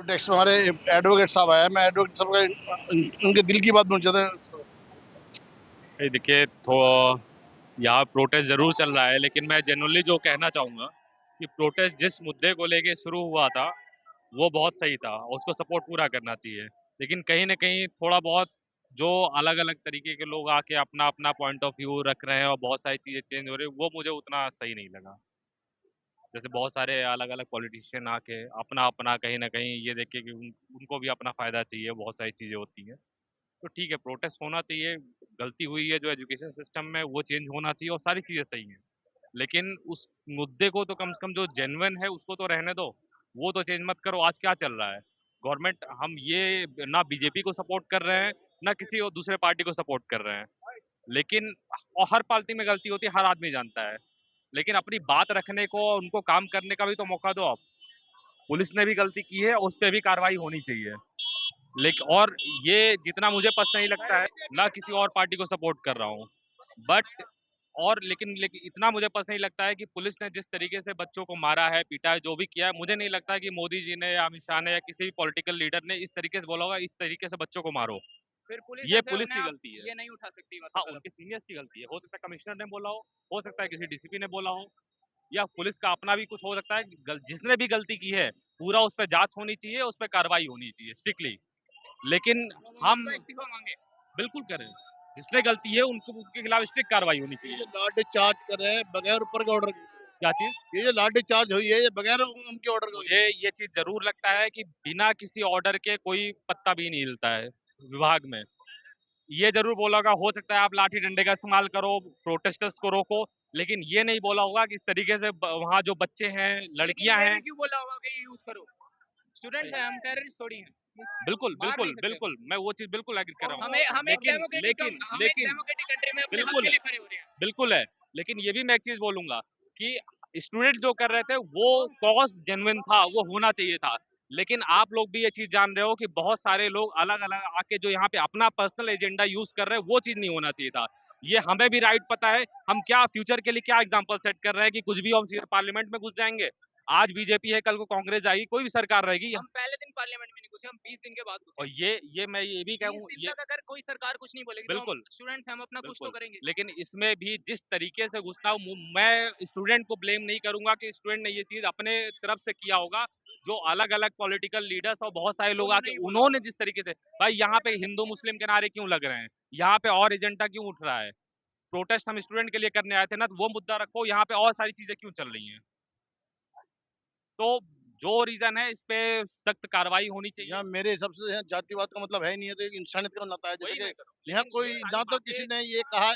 Text में हमारे advocate साहब आए हैं। मैं एडवोकेट साहब का उनके दिल की बात पूछ चाहता हूँ। देखिए तो यहाँ प्रोटेस्ट जरूर चल रहा है, लेकिन मैं जनरली जो कहना चाहूंगा कि प्रोटेस्ट जिस मुद्दे को लेके शुरू हुआ था वो बहुत सही था, उसको सपोर्ट पूरा करना चाहिए। लेकिन कहीं ना कहीं थोड़ा बहुत जो अलग अलग तरीके के लोग आके अपना अपना पॉइंट ऑफ व्यू रख रहे हैं और बहुत सारी चीजें चेंज हो रही है, वो मुझे उतना सही नहीं लगा। जैसे बहुत सारे अलग अलग पॉलिटिशियन आके अपना अपना कहीं ना कहीं ये देखे कि उनको भी अपना फायदा चाहिए, बहुत सारी चीजें होती हैं। तो ठीक है, प्रोटेस्ट होना चाहिए। गलती हुई है जो एजुकेशन सिस्टम में, वो चेंज होना चाहिए और सारी चीजें सही हैं। लेकिन उस मुद्दे को तो कम से कम जो जेन्युइन है उसको तो रहने दो। वो तो चेंज मत करो। आज क्या चल रहा है? गवर्नमेंट, हम ये ना बीजेपी को सपोर्ट कर रहे हैं ना किसी और दूसरे पार्टी को सपोर्ट कर रहे हैं, लेकिन और हर पार्टी में गलती होती है, हर आदमी जानता है। लेकिन अपनी बात रखने को और उनको काम करने का भी तो मौका दो आप। पुलिस ने भी गलती की है, उस पर भी कार्रवाई होनी चाहिए। लेकिन और ये जितना मुझे पसंद नहीं लगता है, ना किसी और पार्टी को सपोर्ट कर रहा हूँ, बट और लेकिन इतना मुझे पसंद नहीं लगता है कि पुलिस ने जिस तरीके से बच्चों को मारा है, पीटा है, जो भी किया है, मुझे नहीं लगता कि मोदी जी ने या अमित शाह ने या किसी भी पॉलिटिकल लीडर ने इस तरीके से बोला होगा इस तरीके से बच्चों को मारो। फिर पुलिस ये ऐसे पुलिस अपने की आप गलती है। ये नहीं उठा सकती हाँ, मतलब उनके सीनियर्स की गलती है। हो सकता है कमिश्नर ने बोला हो सकता है किसी डीसीपी ने बोला हो, या पुलिस का अपना भी कुछ हो सकता है। जिसने भी गलती की है, पूरा उस पर जांच होनी चाहिए, उस पर कार्रवाई होनी चाहिए स्ट्रिक्टली। लेकिन हम तो इस्तीफा मांगे। बिल्कुल करें। जिसने गलती है उनके खिलाफ स्ट्रिक्ट कार्रवाई होनी ये चाहिए। जो लाठी चार्ज कर रहे हैं बगैर ऊपर के ऑर्डर के, क्या चीज? ये जो लाठी चार्ज हुई है ये बगैर उनके ऑर्डर के हुई मुझे ये चीज जरूर लगता है कि बिना किसी ऑर्डर के कोई पत्ता भी नहीं हिलता है विभाग में। ये जरूर बोला होगा, हो सकता है आप लाठी डंडे का इस्तेमाल करो, प्रोटेस्टर्स को रोको, लेकिन ये नहीं बोला होगा कि इस तरीके से वहाँ जो बच्चे हैं, लेकिन लड़कियां ये हैं। भी क्यों बोला होगा कि यूज करो? स्टूडेंट्स हैं हम, टेररिस्ट थोड़ी हैं। बिल्कुल मार बिल्कुल नहीं सकते। बिल्कुल, मैं वो चीज बिल्कुल एग्री कर रहा हूँ। हम एक लेकिन डेमोक्रेटिक लेकिन हम एक लेकिन डेमोक्रेटिक कंट्री में अपने हक बिल्कुल के है, लिए खड़े हो रहे हैं। बिल्कुल है। लेकिन ये भी मैं एक चीज बोलूंगा कि स्टूडेंट जो कर रहे थे वो कॉज जेन्युइन था, वो होना चाहिए था। लेकिन आप लोग भी ये चीज जान रहे हो कि बहुत सारे लोग अलग अलग आके जो यहाँ पे अपना पर्सनल एजेंडा यूज कर रहे हैं, वो चीज नहीं होना चाहिए था। ये हमें भी राइट पता है, हम क्या फ्यूचर के लिए क्या एग्जाम्पल सेट कर रहे हैं कि कुछ भी हम सीधे पार्लियामेंट में घुस जाएंगे। आज बीजेपी है, कल को कांग्रेस जाएगी, कोई भी सरकार रहेगी। हम पहले दिन पार्लियामेंट में नहीं घुसे, हम 20 दिन के बाद और घुसे। ये मैं ये भी 20 कहूँ, दिन ये तक अगर कोई सरकार कुछ नहीं बोलेगी तो हम बिल्कुल स्टूडेंट्स हम अपना कुछ तो बिल्कुल। करेंगे। लेकिन इसमें भी जिस तरीके से घुसना, मैं स्टूडेंट को ब्लेम नहीं करूंगा कि स्टूडेंट ने ये चीज अपने तरफ से किया होगा। जो अलग अलग पॉलिटिकल लीडर्स और बहुत सारे लोग आके उन्होंने जिस तरीके से, भाई यहाँ पे हिंदू मुस्लिम के नारे क्यों लग रहे हैं, यहाँ पे और एजेंडा क्यों उठ रहा है? प्रोटेस्ट हम स्टूडेंट के लिए करने आए थे ना, तो वो मुद्दा रखो। यहाँ पे और सारी चीजें क्यों चल रही हैं? तो जो रीजन है, इस पे सख्त कार्रवाई होनी चाहिए। यहाँ मेरे हिसाब से यहाँ जातिवाद का मतलब है नहीं है, तो एक इंसानियत का नाता है। जैसे वही मैं कि कर रहा हूँ। यहाँ लेकिन कोई ये सारी ना तो बातें किसी ने ये कहा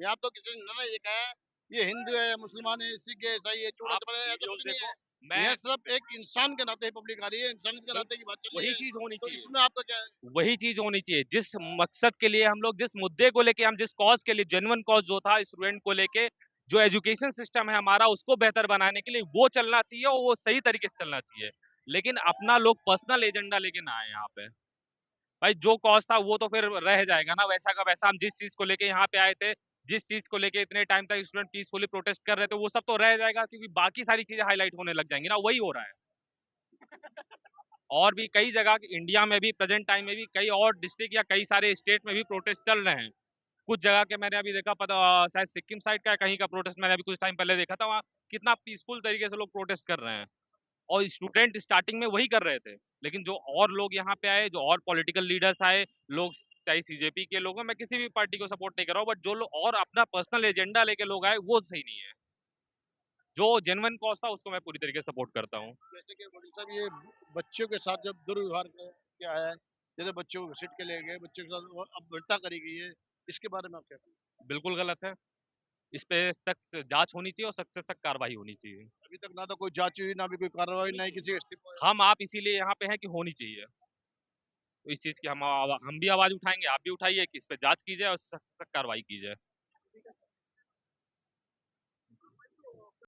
यहाँ तो किसी ने ना ये कहा है ये हिंदू है, मुसलमान है, सिख है, ईसाई है, चूड़ा आप चमड़ा है, ऐसा वीडियोस कुछ नहीं देखो। है। मैं यहाँ सिर्फ एक इंसान के नाते पब्लिक आ रही है, इंसानियत के नाते की बात चल रही वही है। चीज होनी तो चाहिए। इसमें आपका क्या है? वही चीज होनी चाहिए जिस मकसद के लिए हम लोग, जिस मुद्दे को लेके, हम जिस कॉज के लिए, जेन्युइन कॉज जो था स्टूडेंट को लेके, जो एजुकेशन सिस्टम है हमारा उसको बेहतर बनाने के लिए, वो चलना चाहिए और वो सही तरीके से चलना चाहिए। लेकिन अपना लोग पर्सनल एजेंडा लेके ना आए यहाँ पे। भाई जो कॉज था वो तो फिर रह जाएगा ना वैसा का वैसा। हम जिस चीज को लेके यहाँ पे आए थे, जिस चीज को लेके इतने टाइम तक स्टूडेंट पीसफुली प्रोटेस्ट कर रहे थे, वो सब तो रह जाएगा, क्योंकि बाकी सारी चीजें हाईलाइट होने लग जाएंगी ना। वही हो रहा है। और भी कई जगह इंडिया में भी प्रेजेंट टाइम में भी कई और डिस्ट्रिक्ट या कई सारे स्टेट में भी प्रोटेस्ट चल रहे हैं। कुछ जगह के मैंने अभी देखा, पता शायद सिक्किम साइड का कहीं का प्रोटेस्ट मैंने अभी कुछ टाइम पहले देखा था, वहाँ कितना पीसफुल तरीके से लोग प्रोटेस्ट कर रहे हैं। और स्टूडेंट स्टार्टिंग में वही कर रहे थे, लेकिन जो और लोग यहाँ पे आए, जो और पॉलिटिकल लीडर्स आए, लोग चाहे सीजेपी के लोग हैं, मैं किसी भी पार्टी को सपोर्ट नहीं कर रहा हूँ, बट जो लोग और अपना पर्सनल एजेंडा लेके लोग आए, वो सही नहीं है। जो जेन्युइन कॉज था उसको मैं पूरी तरीके से सपोर्ट करता हूँ। जैसे कि वकील साहब ये बच्चों के साथ जब दुर्व्यवहार किया है, जैसे बच्चों को घसीट के ले गए, बच्चों के साथ अभद्रता करी गई है, इसके बारे में आप क्या कहेंगे? बिल्कुल गलत है। इस पे सख्त जांच होनी चाहिए और सख्त से सख्त कार्रवाई होनी चाहिए। अभी तक ना तो कोई जांच हुई, ना भी कोई कार्रवाई, ना ही किसी का इस्तीफा है। हम आप इसीलिए यहाँ पे हैं कि होनी चाहिए। तो इस चीज की हम भी आवाज उठाएंगे, आप भी उठाइए कि इस पे जांच की जाए और सख्त सख्त कार्रवाई की जाए।